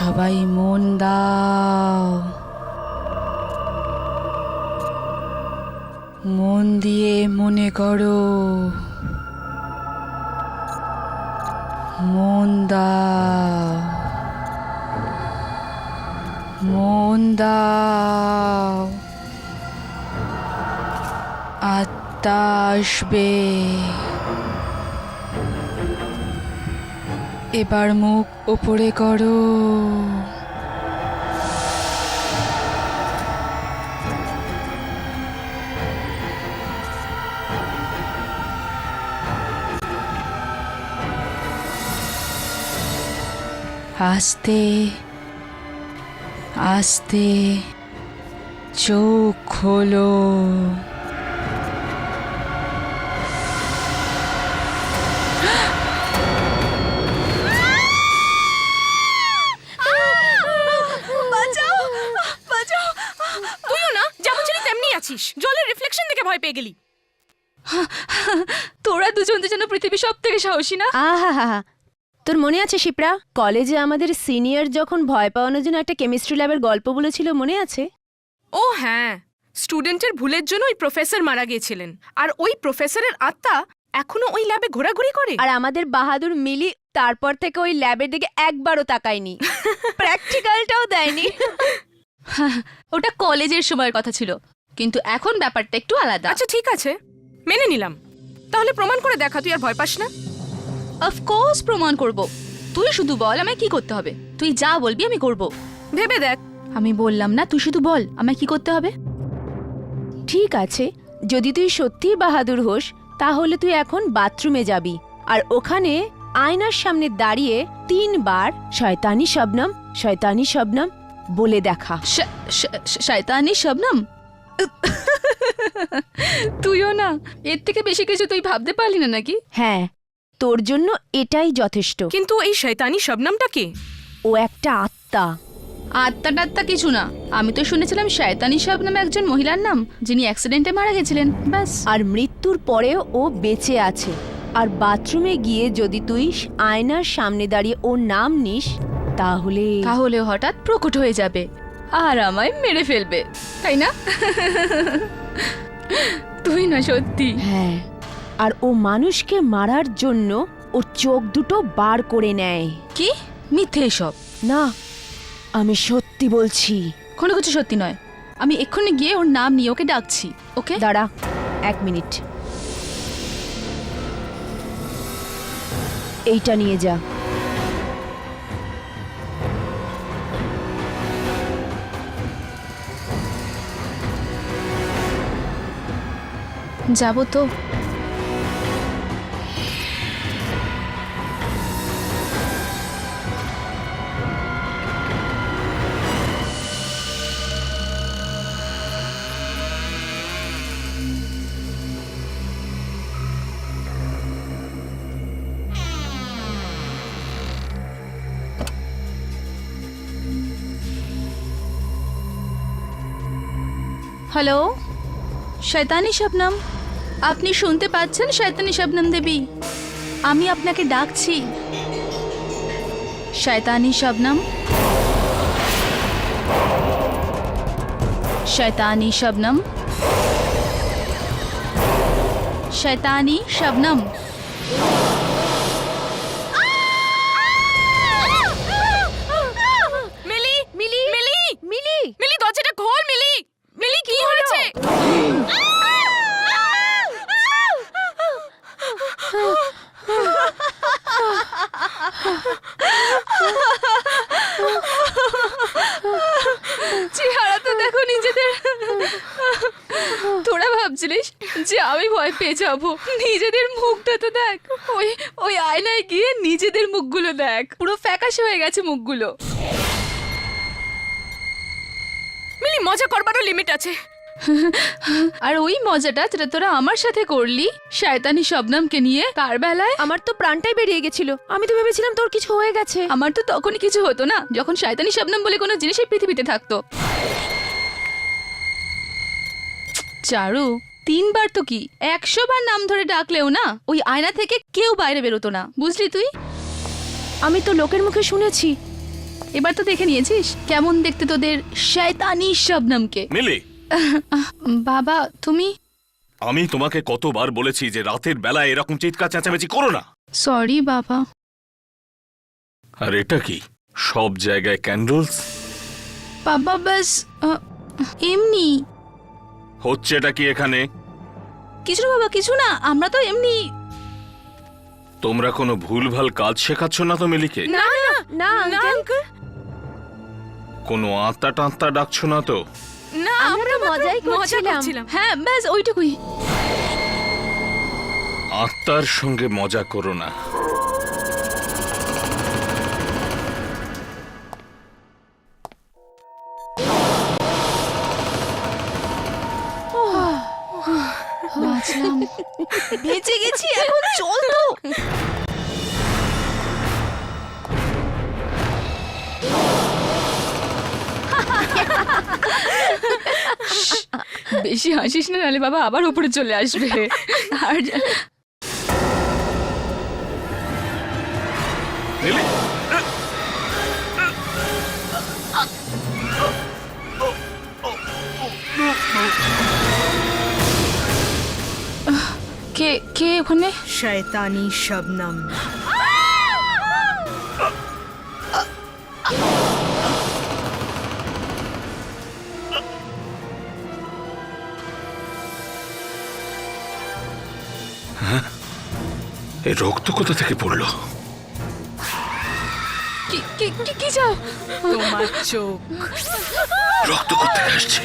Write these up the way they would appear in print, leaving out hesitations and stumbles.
সবাই মন দাও, মন দিয়ে মনে করো, মন দাও, মন দাও। আত্মা আসবে। এবার মুখ ওপরে করো। আস্তে আস্তে চোখ খোলো। জলের রিফ্লেকশন দেখে ভয় পেয়ে গেলি। তোরা দুজন যেন পৃথিবীর সব থেকে সাহসী না? আহা, তোর মনে আছে শিপ্রা, কলেজে আমাদের সিনিয়র যখন ভয় পাওয়ানোর জন্য একটা কেমিস্ট্রি ল্যাবের গল্প বলেছিল, মনে আছে? ও হ্যাঁ, স্টুডেন্টের ভুলের জন্য ওই প্রফেসর মারা গিয়েছিলেন, আর ওই প্রফেসরের আত্মা এখনো ওই ল্যাবে ঘোরাঘুরি করে। আর আমাদের বাহাদুর মিলি তারপর থেকে ওই ল্যাবের দিকে একবারও তাকায়নি, প্র্যাকটিক্যালটাও দেয়নি। ওটা কলেজের সময়ের কথা ছিল, কিন্তু এখন ব্যাপারটা একটু আলাদা। আচ্ছা ঠিক আছে, মেনে নিলাম। তাহলে প্রমাণ করে দেখা, তুই আর ভয় পাস না। অফকোর্স প্রমাণ করব। তুই শুধু বল আমায় কি করতে হবে। তুই যা বলবি আমি করব। ভেবে দেখ। আমি বললাম না, তুই শুধু বল আমায় কি করতে হবে। ঠিক আছে, যদি তুই সত্যিই বাহাদুর হোস তাহলে তুই এখন বাথরুমে যাবি, আর ওখানে আয়নার সামনে দাঁড়িয়ে 3 বার শয়তানি শবনম শয়তানি শবনম বলে দেখা। শয়তানি শবনম? তুইও না, এর থেকে বেশি কিছু তুই ভাবতে পারলি না নাকি? হ্যাঁ, তোর জন্য এটাই যথেষ্ট। কিন্তু এই শয়তানি শবনমটা কে? ও একটা আত্মা। আত্মা টাত্মা কিছু না। আমি তো শুনেছিলাম শয়তানি শবনম একজন মহিলার নাম, যিনি অ্যাক্সিডেন্টে মারা গেছিলেন, ব্যাস। আর মৃত্যুর পরেও ও বেঁচে আছে। আর বাথরুমে গিয়ে যদি তুই আয়নার সামনে দাঁড়িয়ে ওর নাম নিস তাহলে হঠাৎ প্রকট হয়ে যাবে আর আমায় মেরে ফেলবে, তাই না? তুই না সত্যি? হ্যাঁ, আর ও মানুষকে মারার জন্য ওর চোখ দুটো বার করে নেয়। কি মিথ্যে এসব? না, আমি সত্যি বলছি। কোনো কিছু সত্যি নয়। আমি এক্ষুনি গিয়ে ওর নাম নিয়ে ওকে ডাকছি। ওকে দাঁড়া 1 মিনিট, এইটা নিয়ে যা। যাবো তো। হ্যালো, শয়তানি শবনম, আপনি শুনতে পাচ্ছেন? শয়তানি শবনম দেবী, আমি আপনাকে ডাকছি। শয়তানি শবনম, শয়তানি শবনম, শয়তানি শবনম। মিলি মিলি মিলি মিলি মিলি, দরজাটা খোল। মিলি মিলি, কি হয়েছে? চেহারা তো দেখো নিজেদের। তোরা ভাবছিলিস যে আমি ভয় পেয়ে যাবো? নিজেদের মুখটা তো দেখ। ওই আয়নায় গিয়ে নিজেদের মুখগুলো দেখ, পুরো ফ্যাকাশে হয়ে গেছে মুখগুলো। মিলি, মজা করবারও লিমিট আছে। আর ওই মজাটা যেটা তোরা আমার সাথে করলি শয়তানি শবনমকে নিয়ে, তার বেলায় আমার তো প্রাণটাই বেরিয়ে গেছিল। আমি তো ভেবেছিলাম তোর কিছু হয়ে গেছে। আমার তো তখনই কিছু হতো না, যখন শয়তানি শবনম বলে কোনো জিনিস এই পৃথিবীতে থাকতো। চারু, 3 বার তো কি 100 বার নাম ধরে ডাকলেও না ওই আয়না থেকে কেউ বাইরে বেরোতো না, বুঝলি তুই? আমি তো লোকের মুখে শুনেছি এবার তো দেখে নিয়েছিস কেমন দেখতে তোদের শয়তানি শবনমকে। মিলি, বাবা তুমি। আমি তোমাকে কতবার বলেছি যে রাতের বেলা এরকম চিৎকার চেঁচামেচি করো না। সরি বাবা। আর এটা কি, সব জায়গায় ক্যান্ডেলস? বাবা বাস এমনি। হচ্ছে এটা কি এখানে? কিছু না বাবা, কিছু না, আমরা তো এমনি। তোমরা কোনো ভুলভাল কাজ শেখাচ্ছ না তো মিলিকে? না না না আঙ্কেল, আঙ্কেল, কোনো আত্মা টাত্তা ডাকছো না তো? না আমরা মজাই করছিলাম। হ্যাঁ ব্যাস ওইটুকুই। আত্মার সঙ্গে মজা করো না। বাঁচলাম, বেঁচে গেছি, এখন চল তো। বেশি হাসিস না, নাহলে বাবা আবার উপরে চলে আসবে। আর মিলি, কে কে ওখানে? শয়তানি শবনম। এই রক্ত কোথা থেকে পড়লো? কি কি কি কি চাও? তোমার চোখ। রক্ত কোথা থেকে আসছে?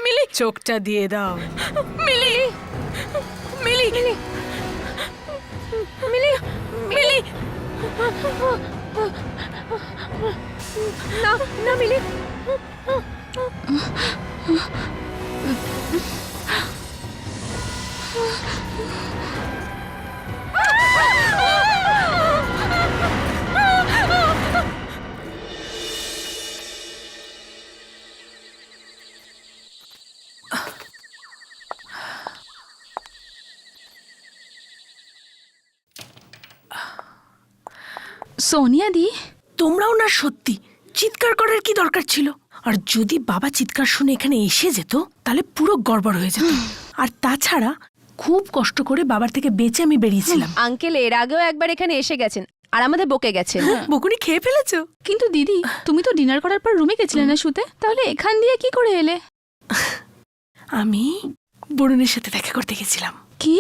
মিলি, চোখটা দিয়ে দাও। মিলি, মিলি, মিলি, মিলি, মিলি, না না মিলি, সোনিয়া দি, তোমরাও না সত্যি চিৎকার করার কি দরকার ছিল? আর যদি বাবা চিৎকার শুনে এখানে এসে যেত তাহলে পুরো গড়বড় হয়ে যেত। আর তাছাড়া খুব কষ্ট করে বাবার থেকে বেঁচে আমি বেরিয়েছিলাম। আঙ্কেল এর আগেও একবার এখানে এসে গেছেন আর আমাদের বকে গেছেন। বকুনি খেয়ে ফেলেছো? কিন্তু দিদি তুমি তো ডিনার করার পর রুমে গেছিলে না শুতে, তাহলে এখান দিয়ে কি করে এলে? আমি বরুণের সাথে দেখা করতে গেছিলাম। কি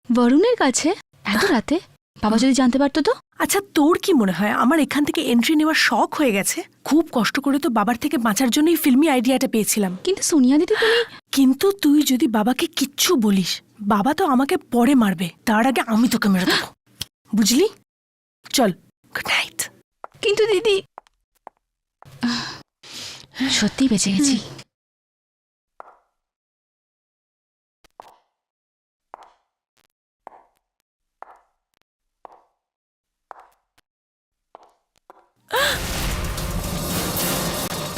বরুণের কাছে এত রাতে? বাবা যদি জানতে পারতো তো? আচ্ছা তোর কি মনে হয় আমার এখান থেকে এন্ট্রি নেওয়ার শখ হয়ে গেছে? খুব কষ্ট করে তো বাবার থেকে বাঁচার জন্য এই ফিল্মি আইডিয়াটা পেয়েছিলাম। কিন্তু সোনিয়া দিদি তুমি। কিন্তু তুই যদি বাবাকে কিচ্ছু বলিস, বাবা তো আমাকে পরে মারবে, তার আগে আমি তোকে মেরে দেবো, বুঝলি? চল, গুড নাইট। কিন্তু দিদি সত্যি বেঁচে গেছি।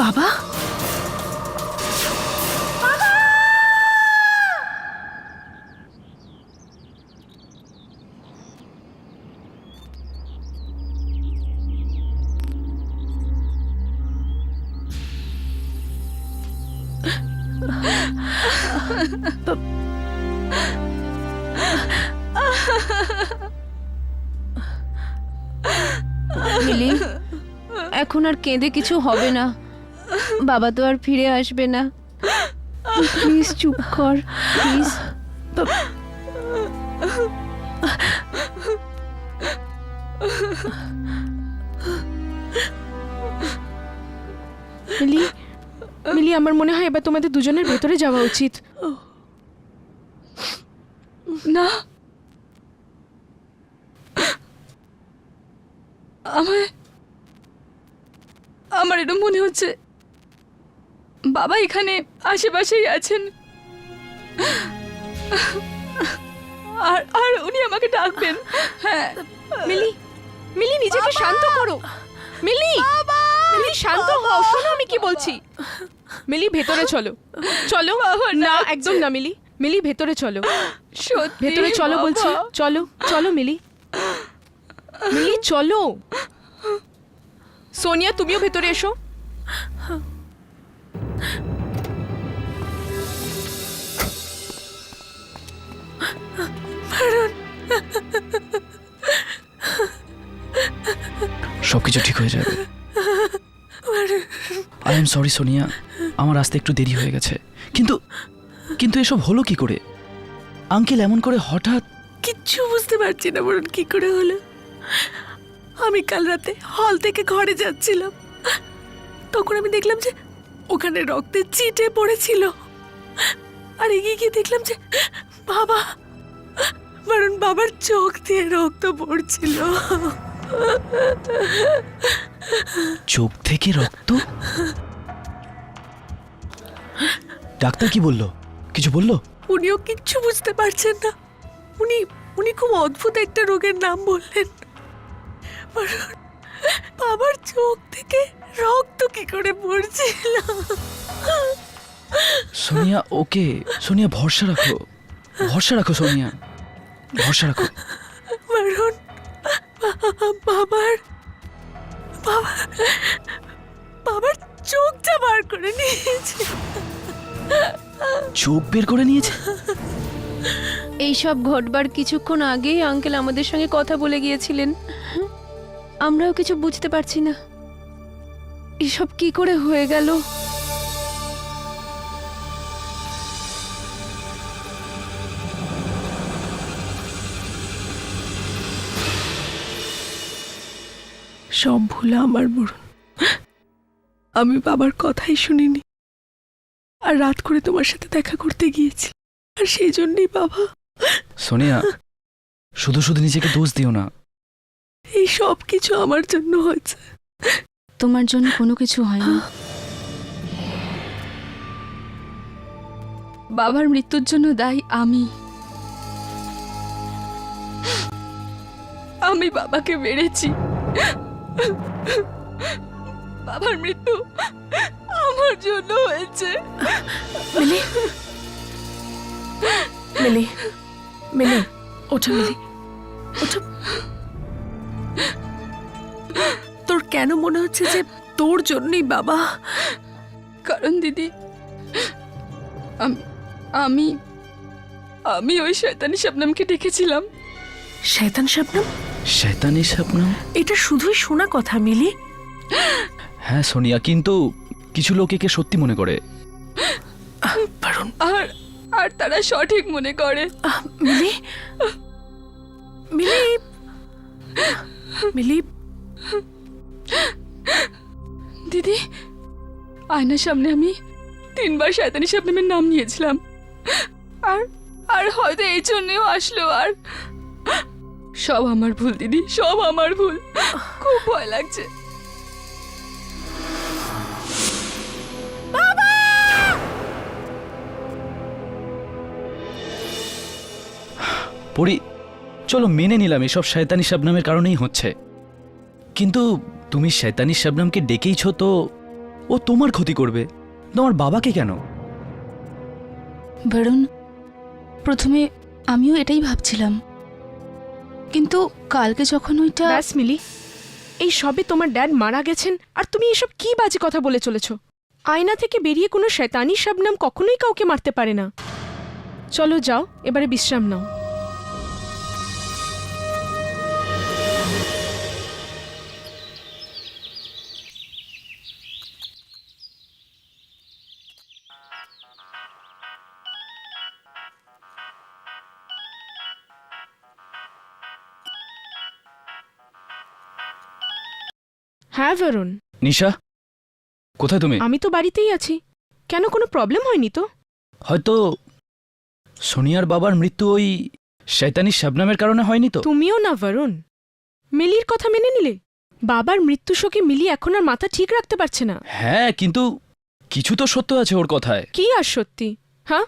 বাবা, মিলি, এখন আর কেঁদে কিছু হবে না, বাবা তো আর ফিরে আসবে না। প্লিজ চুপ কর, প্লিজ। মিলি, মিলি, আমার মনে হয় এবার তোমাদের দুজনের ভেতরে যাওয়া উচিত। না, আমার এটা মনে হচ্ছে বাবা এখানে আশেপাশেই আছেন, আর আর উনি আমাকে ডাকবেন। হ্যাঁ মিলি, মিলি, নিজেকে শান্ত করো। মিলি মিলি শান্ত হও, শোনো আমি কি বলছি। মিলি ভেতরে চলো, চলো। না একদম না মিলি, মিলি ভেতরে চলো, সত্যি ভেতরে চলো বাবা। বলছি, চলো চলো মিলি, মিলি চলো। সোনিয়া তুমিও ভেতরে এসো। সবকিছু ঠিক হয়ে যাবে। আই এম সরি সোনিয়া, আমার আসতে একটু দেরি হয়ে গেছে। কিন্তু কিন্তু এসব হলো কি করে? আঙ্কেল এমন করে হঠাৎ? কিচ্ছু বুঝতে পারছি না বরুণ, কি করে হলো। আমি কাল রাতে হল থেকে ঘরে যাচ্ছিলাম, তখন আমি দেখলাম যে ওখানে রক্তের চিটে পড়েছিল। আর এগিয়ে গিয়ে দেখলাম যে বাবা, বরুণ বাবার চোখ দিয়ে রক্ত পড়ছিল। চোখ থেকে রক্ত? ডাক্তার কি বললো? কিছু বললো? উনিও কিচ্ছু বুঝতে পারছেন না। উনি খুব অদ্ভুত একটা রোগের নাম বললেন। বরুণ, বাবার চোখ থেকে রক্ত কি করে পড়ছিল। সোনিয়া ওকে, সোনিয়া ভরসা রাখো, ভরসা রাখো সোনিয়া, ভরসা রাখো। বরুণ, বাবার বাবার চোখটা বার করে নিয়েছে। চোখ বের করে নিয়েছে? এইসব ঘটবার কিছুক্ষণ আগেই আঙ্কেল আমাদের সঙ্গে কথা বলে গিয়েছিলেন। আমরাও কিছু বুঝতে পারছি না এসব কি করে হয়ে গেল। সব ভুলা আমার বরুণ, আমি বাবার কথাই শুনিনি, আর রাত করে তোমার সাথে দেখা করতে গিয়েছি, আর সেই জন্যই বাবা। সোনিয়া শুধু শুধু নিজেকে দোষ দিও না। এই সব কিছু আমার জন্য হয়েছে। তোমার জন্য কোনো কিছু হয়নি। বাবার মৃত্যুর জন্য দায়ী আমি বাবাকে মেরেছি। বাবার মৃত্যু আমার জন্য হয়েছে। মিলি, মিলি, মিলি, ওঠো মিলি, ওঠো। তোর কেন মনে হচ্ছে যে তোর জন্যই বাবা? কারণ দিদি, আমি আমি ওই শয়তানি শবনমকে ডেকেছিলাম। শয়তান শবনম? শয়তানি স্বপ্নম? এটা শুধুই শোনা কথা মিলি। হ্যাঁ সোনিয়া, কিন্তু কিছু লোক একে সত্যি মনে করে। বরুণ, আর তারা সঠিক মনে করে। মিলি, মিলি, মিলি। দিদি, আয়নার সামনে আমি 3 বার শয়তানি শবনমের নাম নিয়েছিলাম, আর হয়তো এই জন্যও আসলো। আর সব আমার ভুল দিদি, সব আমার ভুল। খুব ভয় লাগছে। পরি, চলো মেনে নিলাম এসব শয়তানি শবনমের কারণেই হচ্ছে, কিন্তু তুমি শয়তানি শবনমকে ডেকেইছো তো ও তোমার ক্ষতি করবে, তোমার বাবাকে কেন? বরুণ, প্রথমে আমিও এটাই ভাবছিলাম, কিন্তু কালকে যখন ওইটা... ব্যাস মিলি, এই সবে তোমার ড্যাড মারা গেছেন আর তুমি এসব কি বাজে কথা বলে চলেছো। আয়না থেকে বেরিয়ে কোনো শয়তানি শবনম কখনোই কাউকে মারতে পারে না। চলো যাও, এবারে বিশ্রাম নাও। হ্যাঁ বরুণ। নিশা, কোথায় তুমি? আমি তো বাড়িতেই আছি। কেন, কোনো প্রবলেম হয়নি তো? হয়তো সোনিয়ার বাবার মৃত্যু ওই শয়তানি শবনমের কারণে হয়নি তো? তুমিও না বরুণ, মিলির কথা মেনে নিলে। বাবার মৃত্যু শোকে মিলি এখন আর মাথা ঠিক রাখতে পারছে না। হ্যাঁ, কিন্তু কিছু তো সত্য আছে ওর কথায়। কি আর সত্যি? হ্যাঁ,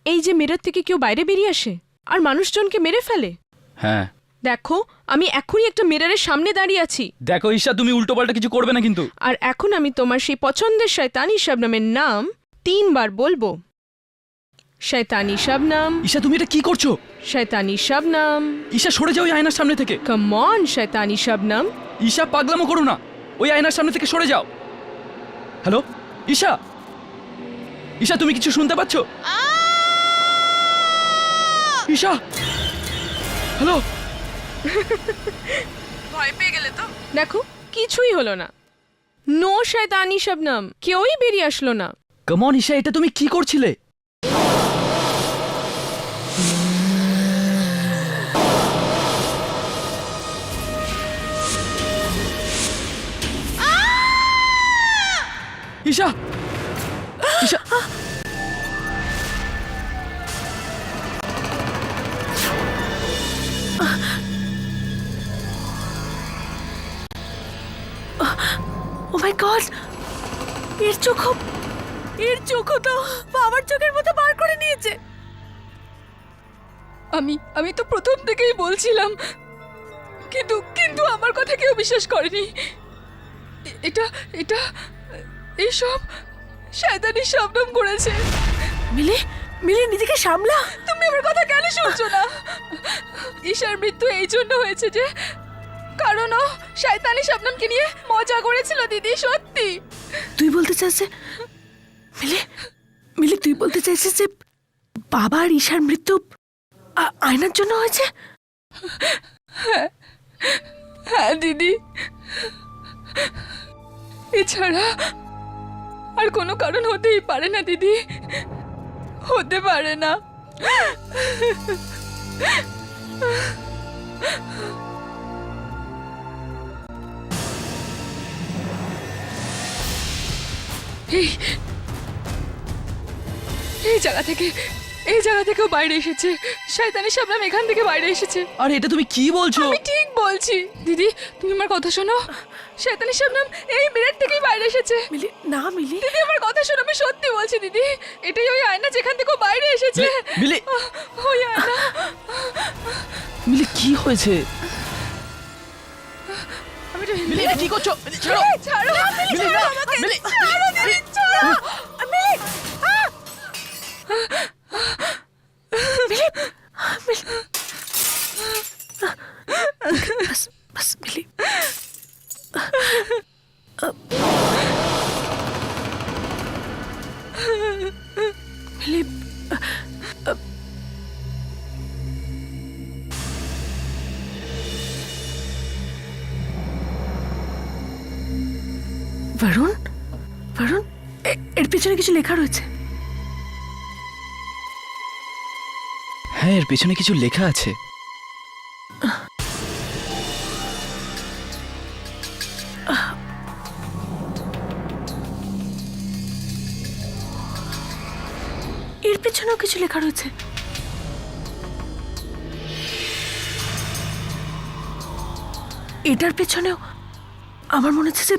এই যে মিরর থেকে কেউ বাইরে বেরিয়ে আসে আর মানুষজনকে মেরে ফেলে। হ্যাঁ, দেখো, আমি এখনই একটা মিররের সামনে দাঁড়িয়ে আছি, দেখো ঈশা, তুমি উল্টোপাল্টা কিছু করবে না কিন্তু। আর এখন আমি তোমার সেই পছন্দের শয়তানি শবনমের নাম 3 বার বলবো। শয়তানি শবনম, ঈশা, তুমি এটা কি করছো? শয়তানি শবনম, ঈশা, সরে যাও ওই আয়নার সামনে থেকে। কাম অন শয়তানি শবনম। ঈশা, পাগলামো করো না, ওই আয়নার সামনে থেকে সরে যাও। হ্যালো ঈশা, ঈশা, তুমি কিছু শুনতে পাচ্ছ? ঈশা, হ্যালো। ভয় পেয়ে গেলে তো? দেখো, কিছুই হলো না। নো শয়তানি শবনম, কেউই বেরিয়ে আসলো না। কাম অন ঈশা, এটা তুমি কি করছিলে? ঈশা, ঈশা, ও মাই গড, এর চোখও তো বাবার চোখের মতো বার করে নিয়েছে। আমি তো প্রথম থেকেই বলছিলাম, কিন্তু কিন্তু আমার কথা কেউ বিশ্বাস করেনি। এটা এটা এইসব শয়তানি শবনম করেছে। মিলি, মিলি, নিজেকে সামলা। তুমি আমার কথা কেন শুনছো না? ঈশার মৃত্যু এই জন্য হয়েছে যে কারণ ও শয়তানি শবনমকে নিয়ে মজা করেছিল দিদি, সত্যি। তুই বলতে চাইছে মিলি, মিলি, তুই বলতে চাইছিস যে বাবা আর ঈশার মৃত্যু আয়নার জন্য হয়েছে? হ্যাঁ দিদি, এছাড়া আর কোনো কারণ হতেই পারে না দিদি, হতে পারে না। এই এই জায়গা থেকে ও বাইরে এসেছে। শয়তানি শবনম এখান থেকে বাইরে এসেছে। আরে এটা তুমি কি বলছো? আমি ঠিক বলছি দিদি, তুমি আমার কথা শোনো। শয়তানি শবনম এই মিরর থেকেই বাইরে এসেছে। মিলি, না মিলি, দিদি আমার কথা শোনো, আমি সত্যি বলছি দিদি, এটাই ওই আয়না যেখান থেকে ও বাইরে এসেছে। মিলি, ওই আয়না। মিলি, কি হয়েছে? আমি তো মিলি, এটা কি করছো? মিলি, ছাড়ো। ছাড়ো মিলি, না, মিলি, ছাড়ো দিদি, ছাড়ো। বাস বাস মিলি। মিলি, বরুণ, বরুণ, এর পিছনে কিছু লেখা রয়েছে। হ্যাঁ, এর পেছনে কিছু লেখা আছে। এর পিছনেও কিছু লেখা রয়েছে। এটার পেছনেও আমার মনে হচ্ছে যে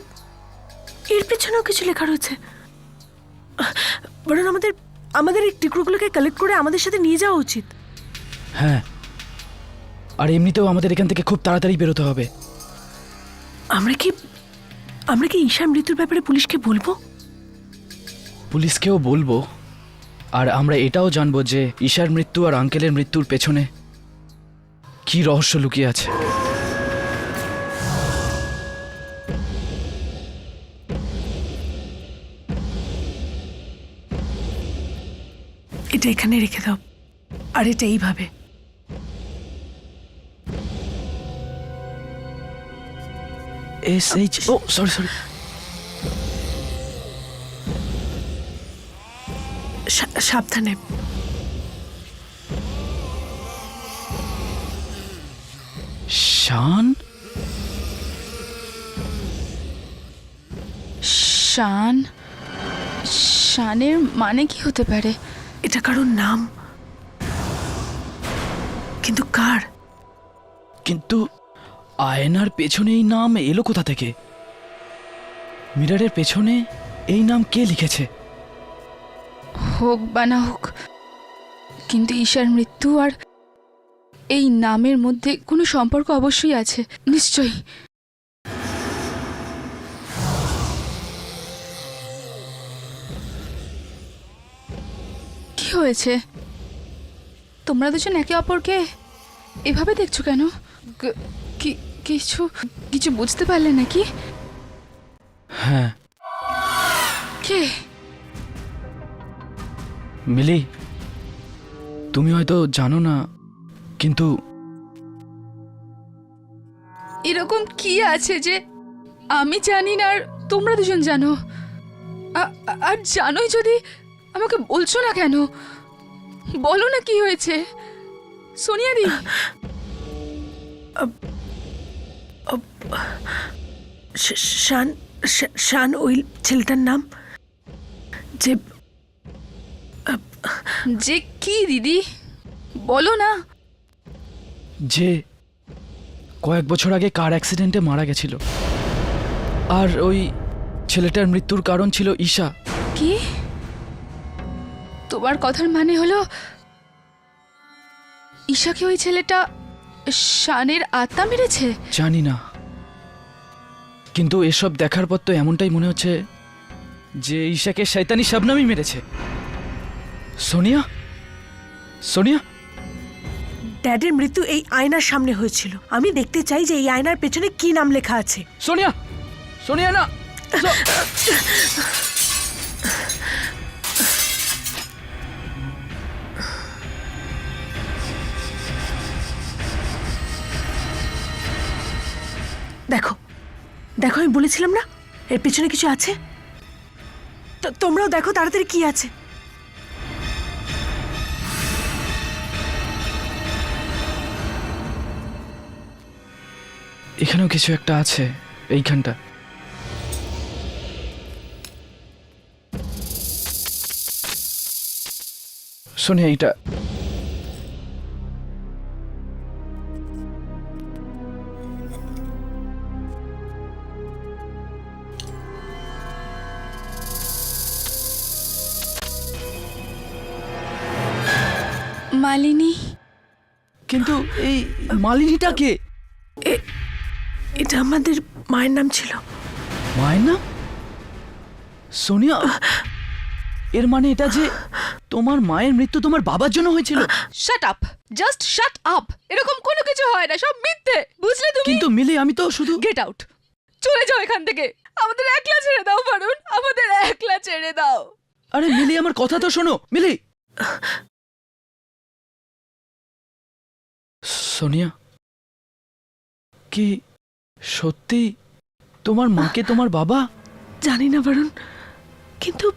এর পেছনেও কিছু লেখা রয়েছে। বরং আমাদের এই টুকরোগুলোকে কালেক্ট করে আমাদের সাথে নিয়ে যাওয়া উচিত। হ্যাঁ, আর এমনিতেও আমাদের এখান থেকে খুব তাড়াতাড়ি বেরোতে হবে। আমরা কি ঈশার মৃত্যুর ব্যাপারে পুলিশকে বলবো? পুলিশকেও বলবো, আর আমরা এটাও জানবো যে ঈশার মৃত্যু আর আঙ্কেলের মৃত্যুর পেছনে কি রহস্য লুকিয়ে আছে। এটা এখানে রেখে দাও, আর এটা এইভাবে। SH, ও সরি, সাবধানে। শান? শান? শানের মানে কি হতে পারে? এটা কারোর নাম, কিন্তু কার? কিন্তু আয়নার পেছনে এই নাম এলো কোথা থেকে? মিররের পেছনে এই নাম কে লিখেছে? হোক বা না হোক, কিন্তু ঈশার মৃত্যু আর এই নামের মধ্যে কোনো সম্পর্ক অবশ্যই আছে, নিশ্চয়ই। কি হয়েছে? তোমরা দুজন একে অপরকে এভাবে দেখছো কেন? কিছু কিছু বুঝতে পারলে নাকি? হ্যাঁ কে? মিলি, তুমি হয়তো জানো না, কিন্তু এরকম কি আছে যে আমি জানি না আর তোমরা দুজন জানো? আর জানোই যদি আমাকে বলছো না কেন? বলো না কি হয়েছে সোনিয়াদি। শান শান ওই ছেলেটার নাম যে যে কি দিদি, বলো না। যে কয়েক বছর আগে কার অ্যাক্সিডেন্টে মারা গেছিল, আর ওই ছেলেটার মৃত্যুর কারণ ছিল ঈশা। কি? তোমার কথার মানে হলো ঈশাকে ওই ছেলেটা শানের আত্মা মেরেছে? জানি না, কিন্তু এসব দেখার পর তো এমনটাই মনে হচ্ছে যে ঈশাকে শয়তানি শাবনামই মেরেছে। সোনিয়া, সোনিয়া, ড্যাডের মৃত্যু এই আয়নার সামনে হয়েছিল। আমি দেখতে চাই যে এই আয়নার পেছনে কি নাম লেখা আছে। সোনিয়া, সোনিয়া না। দেখো দেখো, আমি বলেছিলাম না এর পেছনে কিছু আছে। তোমরাও দেখো তাড়াতাড়ি কি আছে। এখানেও কিছু একটা আছে, এইখানটা। সোনিয়া, এইটা মালিনী। কিন্তু এই মালিনীটা কে? এটা আমাদের মায়ের নাম ছিল। মায়ের নাম? সোনিয়া, এর মানে এটা যে তোমার মায়ের মৃত্যু তোমার বাবার জন্য হয়েছিল? Shut up, just shut up. এরকম কোনো কিছু হয় না, সব মিথ্যে, বুঝলে তুমি? কিন্তু মিলি, আমি তো শুধু গেট আউট, চলে যাও এখান থেকে। আমাদের একলা ছেড়ে দাও বারুন, আমাদের একলা ছেড়ে দাও। আরে মিলি, আমার কথা তো শোনো। মিলি, সোনিয়া, কি সত্যি তোমার মাকে তোমার বাবা? জানি না বরুণ, কিন্তু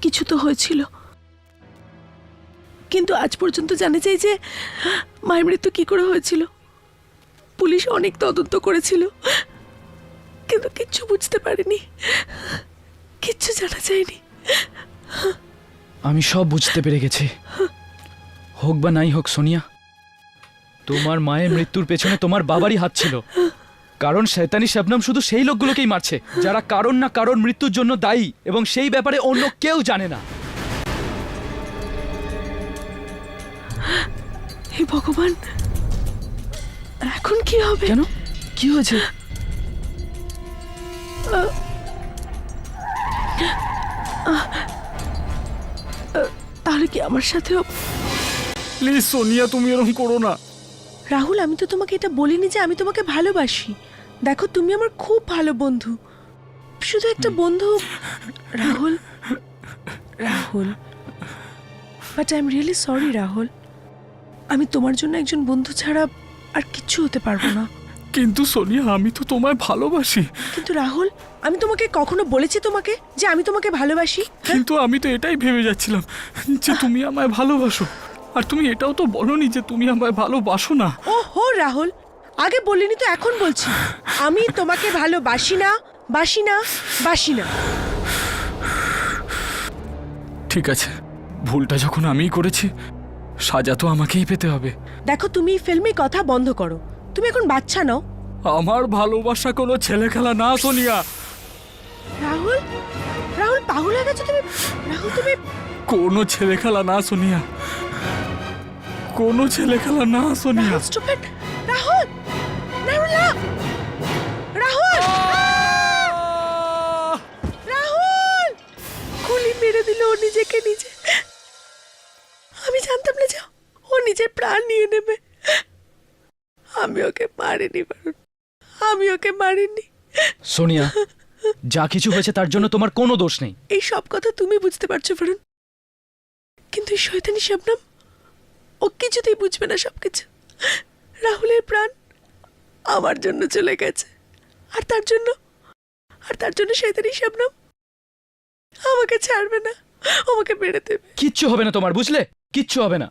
কিছু তো হয়েছিল। কিন্তু আজ পর্যন্ত জানা যায় যে মায়ের মৃত্যু কি করে হয়েছিল। পুলিশ অনেক তদন্ত করেছিল, কিন্তু কিচ্ছু বুঝতে পারেনি, কিচ্ছু জানা যায়নি। আমি সব বুঝতে পেরে গেছি। হোক বা নাই হোক সোনিয়া, তোমার মায়ের মৃত্যুর পেছনে তোমার বাবারই হাত ছিল। কারণ শয়তানি শাবনাম শুধু সেই লোকগুলোকেই মারছে যারা কারণ না কারণ মৃত্যুর জন্য দায়ী, এবং সেই ব্যাপারে অন্য কেউ জানে না। হে ভগবান, এখন কি হবে? কেন, কি হয়েছে? তাহলে কি আমার সাথেও? প্লিজ সোনিয়া, তুমি এরকম করো না। রাহুল, আমি তো তোমাকে এটা বলিনি যে আমি তোমাকে ভালোবাসি। দেখো, তুমি আমার খুব ভালো বন্ধু, শুধু একটা বন্ধু। Rahul, Rahul, but I am really sorry Rahul. আমি তোমার জন্য একজন বন্ধু ছাড়া আর কিচ্ছু হতে পারবো না। কিন্তু সোনিয়া, আমি তো তোমায় ভালোবাসি। কিন্তু রাহুল, আমি তোমাকে কখনো বলেছি তোমাকে যে আমি তোমাকে ভালোবাসি? কিন্তু আমি তো এটাই ভেবে যাচ্ছিলাম যে তুমি আমায় ভালোবাসো, আর তুমি এটাও তো বলোনি যে তুমি আমায় ভালোবাসো না। ও হো রাহুল, আগে বলিনি তো এখন বলছি, আমি তোমাকে ভালোবাসি না, বাসি না, বাসি না। ঠিক আছে, ভুলটা যখন আমিই করেছি, সাজা তো আমাকেই পেতে হবে। দেখো, তুমি ফিল্মি কথা বন্ধ করো। তুমি এখন বাচ্চা নাও। আমার ভালোবাসা কোনো ছেলে খেলা না সোনিয়া। রাহুল, রাহুল পাগল হয়ে গেছো তুমি। রাহুল, তুমি কোনো ছেলে খেলা না সোনিয়া, কোনো ছেলে খেলা না সোনিয়া। স্টুপিড রাহুল, রাহুল না! রাহুল, রাহুল! গুলি মেরে দিল ও নিজেকে নিজে। আমি জানতাম না যে ও নিজের প্রাণ নিয়ে নেবে। আমি ওকে মারিনি বারুণ, আমি ওকে মারিনি। সোনিয়া, যা কিছু হয়েছে তার জন্য তোমার কোনো দোষ নেই। এই সব কথা তুমি বুঝতে পারছো বারুণ, কিন্তু এই শয়তানি শবনম ও কিছুতেই বুঝবে না সবকিছু। রাহুলের প্রাণ আমার জন্য চলে গেছে, আর তার জন্য শয়তানি শবনম আমাকে ছাড়বে না, আমাকে মেরে দেবে। কিচ্ছু হবে না তোমার, বুঝলে? কিচ্ছু হবে না।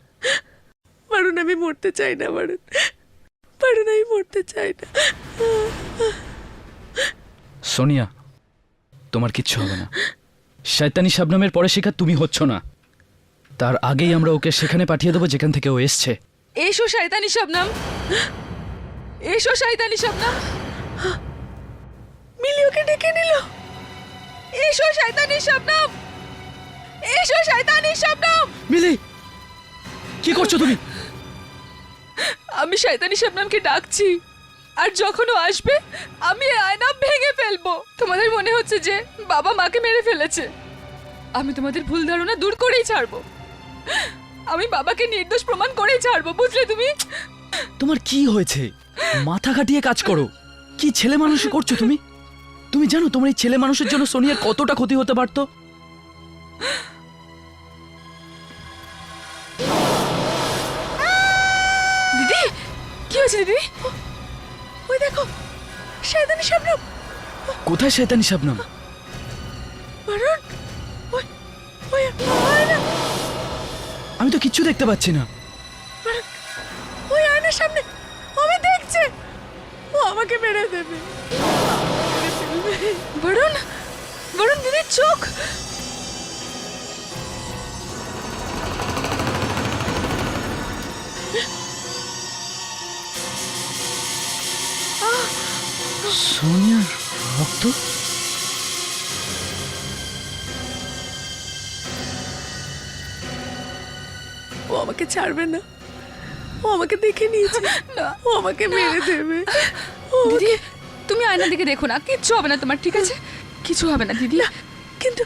বারুণ, আমি মরতে চাই না বারুণ, বারুণ আমি মরতে চাই না। সোনিয়া, তোমার কিচ্ছু হবে না। শয়তানি শাবনামের পরে শিকার তুমি হচ্ছ না, তার আগেই আমরা ওকে সেখানে পাঠিয়ে দেবো যেখান থেকে ও এসছে। এসো শয়তানি শবনম, এসো শয়তানি শবনম, মিলি ওকে ডেকে নিল। এসো শয়তানি শবনম, এসো শয়তানি শবনম। মিলি, কি করছো তুমি? আমি শয়তানি শবনমকে ডাকছি, আর যখন ও আসবে আমি এই আয়না ভেঙে ফেলবো। তোমাদের মনে হচ্ছে যে বাবা মাকে মেরে ফেলেছে, আমি তোমাদের ভুল ধারণা দূর করেই ছাড়বো। আমি বাবাকে নির্দোষ প্রমাণ করেই ছাড়বো, বুঝলে তুমি? তোমার কি হয়েছে? মাথা খাটিয়ে কাজ করো। কি ছেলে মানুষ করছো তুমি? তুমি জানো তোমার এই ছেলে মানুষের জন্য সোনিয়ার কতটা ক্ষতি হতে পারতো? দিদি, কি হয়েছে দিদি? ওই দেখো শয়তানি শবনম। কোথায় শয়তানি শাবনাম? বারুণ, ওই ওই আয়না, আমি তো কিচ্ছু দেখতে পাচ্ছি না। ওই আয়নার সামনে আমি দেখছে, ও আমাকে মেরে দেবে। বরুণ, বরুণ দিদির চোখ। সোনিয়ার রক্ত? ও আমাকে ছাড়বে না, ও আমাকে দেখে নিয়েছে, না। ও আমাকে মেরে দেবে। দিদি, তুমি আয়নার দিকে দেখো না, কিচ্ছু হবে না তোমার, ঠিক আছে? কিছু হবে না দিদি। কিন্তু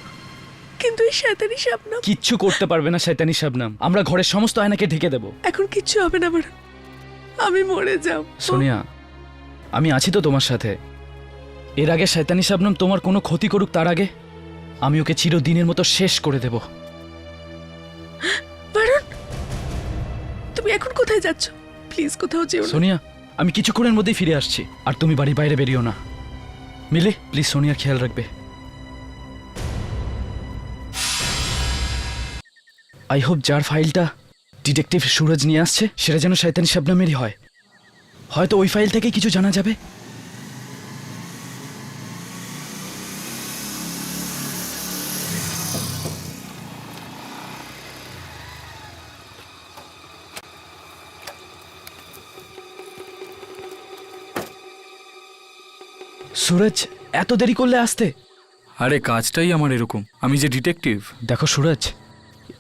কিন্তু এই শয়তানি শবনম কিচ্ছু করতে পারবে না শয়তানি শাবনাম। আমরা ঘরের সমস্ত আয়নাকে ঢেকে দেব। এখন কিচ্ছু হবে না বারুণ, আমি মরে যাব। সোনিয়া, আমি আছি তো তোমার সাথে। এর আগে শয়তানি শাবনাম তোমার কোনো ক্ষতি করুক, তার আগে আমি ওকে চিরদিনের মতো শেষ করে দেব। বারুণ, তুমি এখন কোথায় যাচ্ছ? প্লিজ কোথাও যেও না। সোনিয়া, আমি কিছুক্ষণের মধ্যেই ফিরে আসছি, আর তুমি বাড়ির বাইরে বেরিও না। মিলে প্লিজ সোনিয়ার খেয়াল রাখবে। আই হোপ যার ফাইলটা ডিটেকটিভ সুরজ নিয়ে আসছে সেটা যেন শয়তানি শাবনামেরই হয়। হয়তো ওই ফাইল থেকে কিছু জানা যাবে। সুরজ, এত দেরি করলে আসতে? আরে কাজটাই আমার এরকম, আমি যে ডিটেকটিভ। দেখো সুরজ,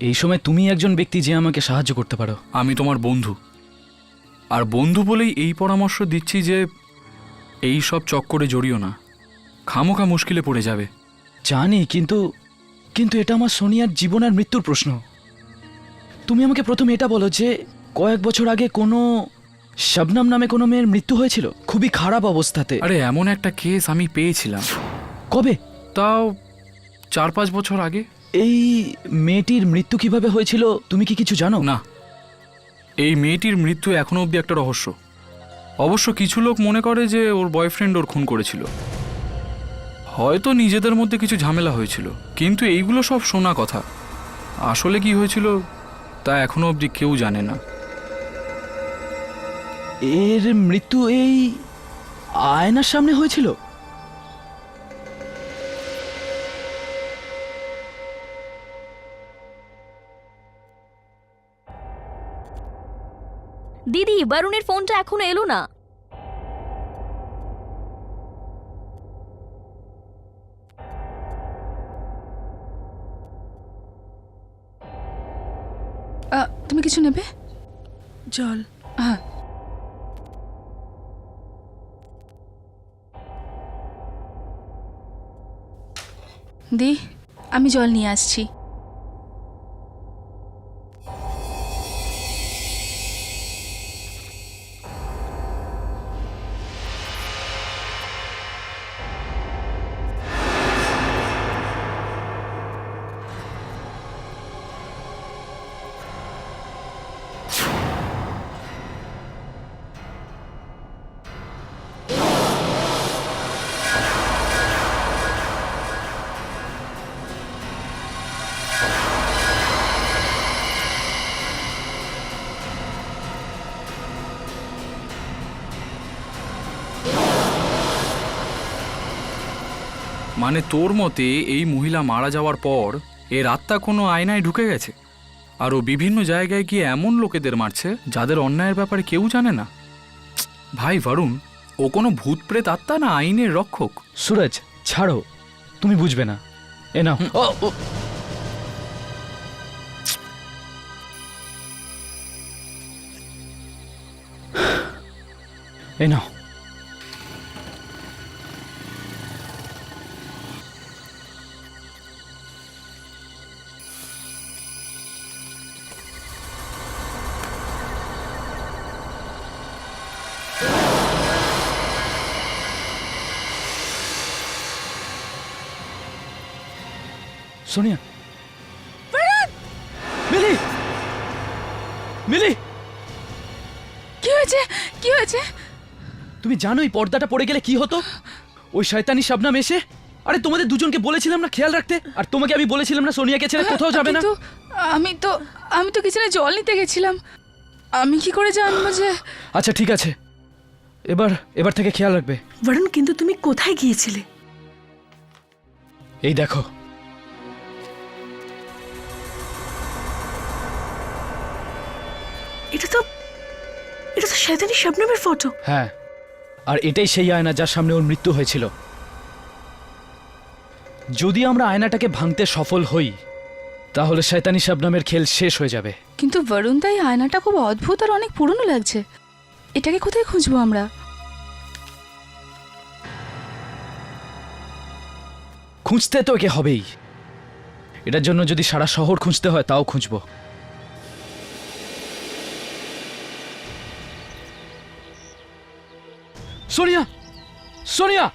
এই সময় তুমি একজন ব্যক্তি যে আমাকে সাহায্য করতে পারো। আমি তোমার বন্ধু, আর বন্ধু বলেই এই পরামর্শ দিচ্ছি যে এই সব চক্করে জড়িও না, খামোখা মুশকিলে পড়ে যাবে। জানি, কিন্তু কিন্তু এটা আমার সোনিয়ার জীবন আর মৃত্যুর প্রশ্ন। তুমি আমাকে প্রথমে এটা বলো যে কয়েক বছর আগে কোনো শবনম নামে কোনো মেয়ের মৃত্যু হয়েছিল, খুবই খারাপ অবস্থাতে। আরে এমন একটা কেস আমি পেয়েছিলাম। কবে? তাও 4-5 বছর আগে। এই মেয়েটির মৃত্যু কিভাবে হয়েছিল তুমি কি কিছু জানো? না, এই মেয়েটির মৃত্যু এখনো অবধি একটা রহস্য। অবশ্য কিছু লোক মনে করে যে ওর বয়ফ্রেন্ড ওর খুন করেছিল, হয়তো নিজেদের মধ্যে কিছু ঝামেলা হয়েছিল, কিন্তু এইগুলো সব শোনা কথা। আসলে কি হয়েছিল তা এখনো অবধি কেউ জানে না। এর মৃত্যু এই আয়নার সামনে হয়েছিল? দিদি, বরুণের ফোনটা এখনো এলো না। তুমি কিছু নেবে? জল। হ্যাঁ। দি, আমি জল নিয়ে আসছি। মানে তোর মতে এই মহিলা মারা যাওয়ার পর এর আত্মা কোনো আয়নায় ঢুকে গেছে আর ও বিভিন্ন জায়গায় গিয়ে এমন লোকেদের মারছে যাদের অন্যায়ের ব্যাপারে কেউ জানে না। ভাই বরুণ, ও কোনো ভূত প্রেত আত্মা না আইনের রক্ষক? সুরজ ছাড়ো, তুমি বুঝবে না। এ নাও। ও, এই নাও। সোনিয়া, মিলি, মিলি, কি হয়েছে? কি হয়েছে? তুমি জানো এই পর্দাটা পড়ে গেলে কি হতো? ওই শয়তানি শাবনাম এসে, আরে তোমাদের দুজনকে বলেছিলাম না খেয়াল রাখতে, আর তোমাকে আমি বলেছিলাম না সোনিয়াকে ছেড়ে কোথাও যাবে না। কিন্তু আমি তো কিচেনে জল নিতে গেছিলাম, আমি কি করে জানবো যে? আচ্ছা ঠিক আছে, এবার থেকে খেয়াল রাখবে। বরুণ, কিন্তু তুমি কোথায় গিয়েছিলে? এই দেখো, এটা তো শয়তানি শবনমের ফটো। হ্যাঁ, আর এটাই সেই আয়না যার সামনে ওর মৃত্যু হয়েছিল। যদি আমরা আয়নাটাকে ভাঙতে সফল হই তাহলে শয়তানি শাবনামের খেল শেষ হয়ে যাবে। কিন্তু বরুণ, তাই আয়নাটা খুব অদ্ভুত আর অনেক পুরনো লাগছে। এটাকে কোথায় খুঁজবো আমরা? খুঁজতে তো একে হবেই। এটার জন্য যদি সারা শহর খুঁজতে হয় তাও খুঁজবো। সোনিয়া, সোনিয়া,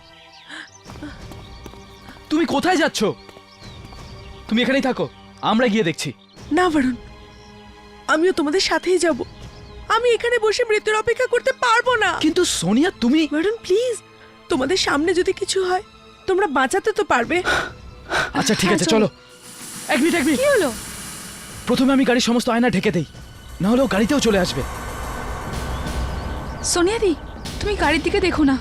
তুমি কোথায় যাচ্ছ? তুমি এখানেই থাকো, আমরা গিয়ে দেখছি। না বরুণ, আমিও তোমাদের সাথেই যাব। আমি এখানে বসে মৃত্যুর অপেক্ষা করতে পারবো না। কিন্তু সোনিয়া তুমি। বরুণ প্লিজ, তোমাদের সামনে যদি কিছু হয় তোমরা বাঁচাতে তো পারবে। আচ্ছা ঠিক আছে, চলো। এক মিনিট। কি হলো? প্রথমে আমি গাড়ির সমস্ত আয়না ঢেকে দেই, না হলেও গাড়িতেও চলে আসবে। সোনিয়াদি, তুমি গাড়ির দিকে দেখো না।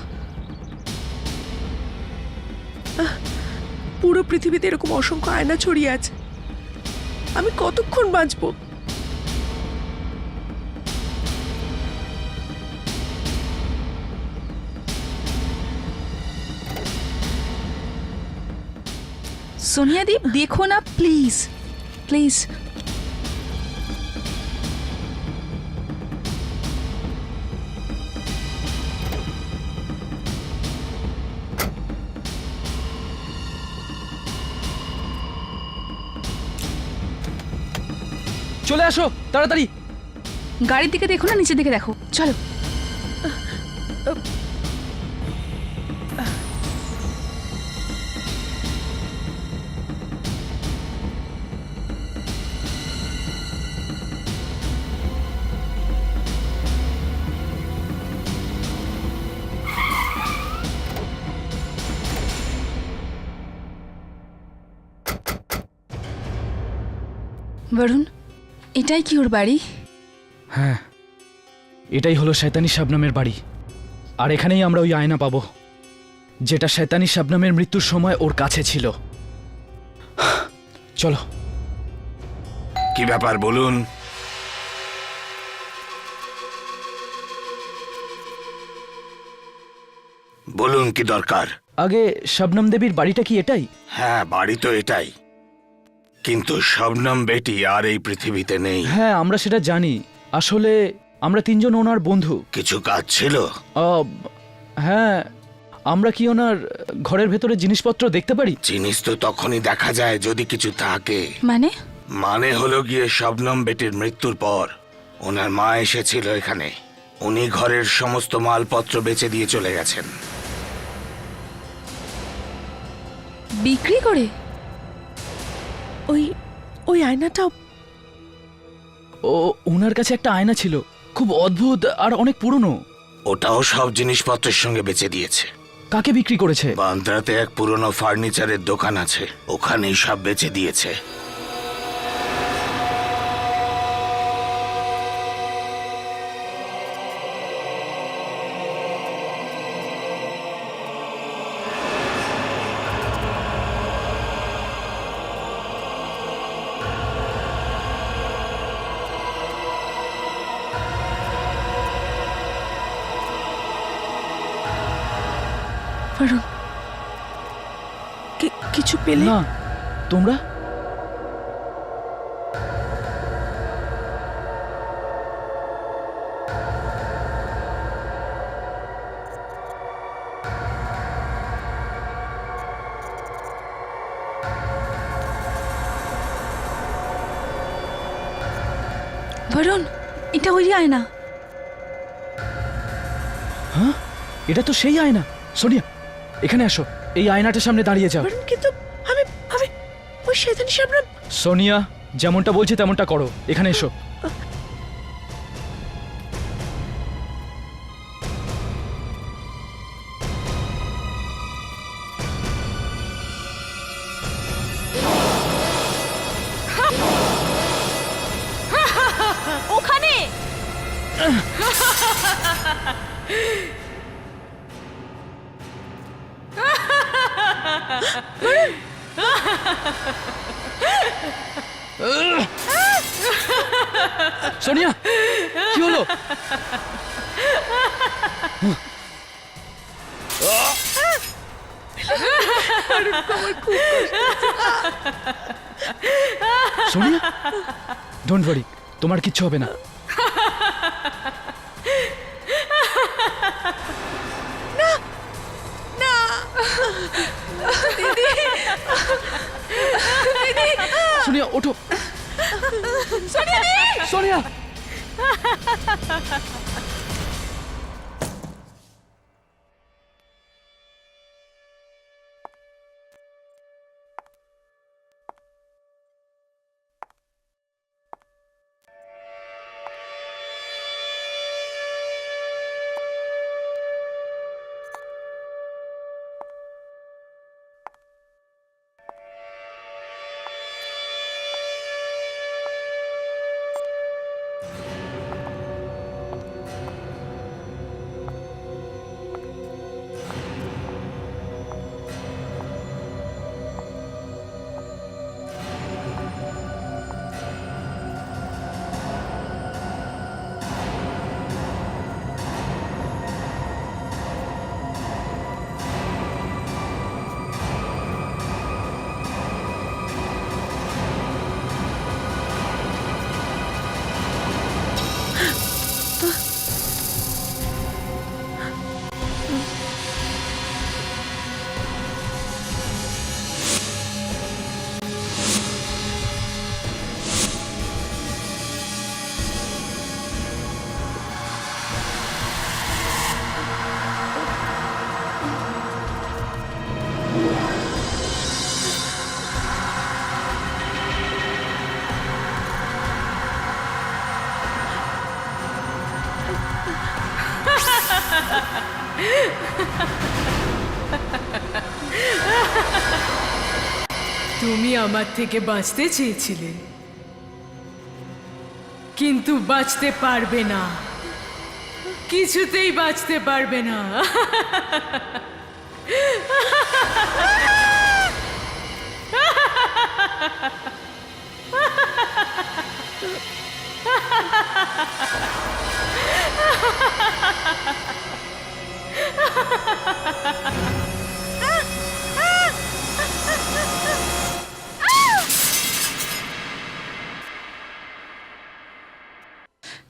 পুরো পৃথিবীতে এরকম অসংখ্য আয়না ছড়িয়ে আছে, আমি কতক্ষণ বাঁচবো? সোনিয়াদি, দেখো না প্লিজ, প্লিজ। চলে আসো তাড়াতাড়ি। গাড়ির দিকে দেখো না, নিচের দিকে দেখো, চলো। বরুণ, এটাই কি ওর বাড়ি? হ্যাঁ, এটাই হলো শয়তানি শাবনামের বাড়ি। আর এখানেই আমরা ওই আয়না পাবো যেটা শয়তানি শাবনামের মৃত্যুর সময় ওর কাছে ছিল। চলো। কি ব্যাপার বলুন? বলুন কি দরকার? আগে শবনম দেবীর বাড়িটা কি এটাই? হ্যাঁ, বাড়ি তো এটাই, কিন্তু শবনম বেটি আর এই পৃথিবীতে নেই। হ্যাঁ, আমরা সেটা জানি। আসলে আমরা তিনজন ওনার বন্ধু। কিছু কাজ ছিল? আহ, হ্যাঁ, আমরা কি ওনার ঘরের ভেতরে জিনিসপত্র দেখতে পারি? জিনিস তো তখনই দেখা যায় যদি কিছু থাকে। মানে হলো গিয়ে শবনম বেটির মৃত্যুর পর ওনার মা এসেছিল এখানে। উনি ঘরের সমস্ত মালপত্র বেচে দিয়ে চলে গেছেন। বিক্রি করে? ওই আয়নাটা ও, ওনার কাছে একটা আয়না ছিল, খুব অদ্ভুত আর অনেক পুরনো। ওটাও সব জিনিসপত্রের সঙ্গে বেচে দিয়েছে। কাকে বিক্রি করেছে? বান্দ্রাতে এক পুরনো ফার্নিচারের দোকান আছে, ওখানেই সব বেচে দিয়েছে। বরুণ, কিছু পেলে? না, তোমরা? বরুণ, এটা ওই আয়না। হ্যাঁ, এটা তো সেই আয়না। সোনিয়া, এখানে আসো, এই আয়নাটার সামনে দাঁড়িয়ে যাও। বরুণ, কিন্তু আমি ওই শয়তানি শবনম। সোনিয়া, যেমনটা বলছি তেমনটা করো, এখানে এসো। ওখানে সোনিয়া, কি হলো? সোনিয়া, ডোন্ট ওয়ারি, তোমার কিচ্ছু হবে না। সোনিয়া, ওঠো। সোনিয়া, তুমি আমার থেকে বাঁচতে চেয়েছিলে, কিন্তু বাঁচতে পারবে না, কিছুতেই বাঁচতে পারবে না।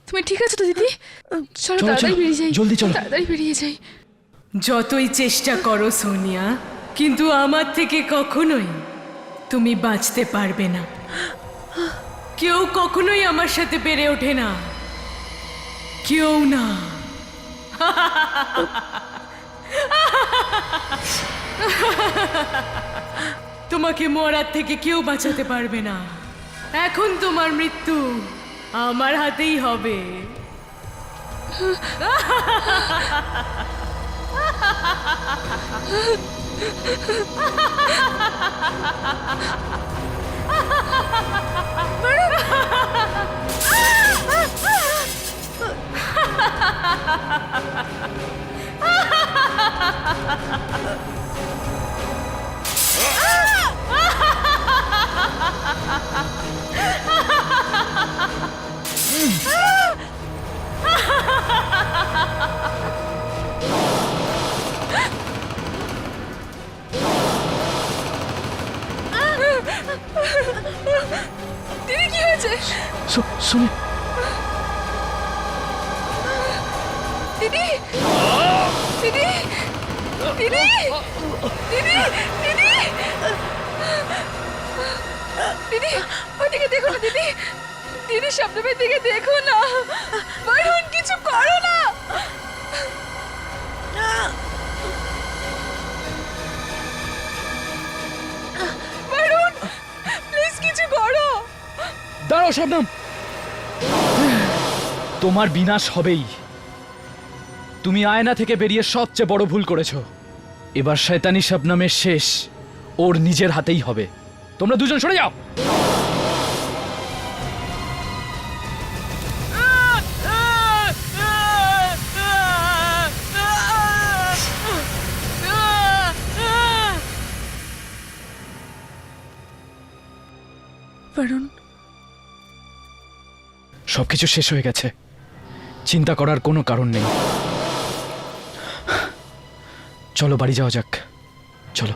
তুমি ঠিক আছো তো দিদি? চলো, তাড়াতাড়ি চলো, বেরিয়ে যাই, জলদি চলো। তাড়াতাড়ি বেরিয়ে যাই। যতই চেষ্টা করো সোনিয়া, কিন্তু আমার থেকে কখনোই তুমি বাঁচতে পারবে না। কেউ কখনোই আমার সাথে পেরে ওঠে না, কেউ না। তোমাকে মরার থেকে কেউ বাঁচাতে পারবে না। এখন তোমার মৃত্যু আমার হাতেই হবে। দিদি কি হয়েছে? সোনিয়া, দিদি দিদি দিদি দিদি দিদি দিদি ওদিকে দেখো না দিদি, দিদি শবনমের দিকে দেখো না। বরুণ কিছু করো না। বরুণ প্লিজ কিছু করো। দাঁড়াও শবনম, তোমার বিনাশ হবেই। তুমি আয়না থেকে বেরিয়ে সবচেয়ে বড় ভুল করেছো। এবার শয়তানি শবনমের শেষ ওর নিজের হাতেই হবে। তোমরা দুজন সরে যাও। বরুণ সবকিছু শেষ হয়ে গেছে, চিন্তা করার কোনো কারণ নেই। চলো বাড়ি যাওয়া যাক, চলো।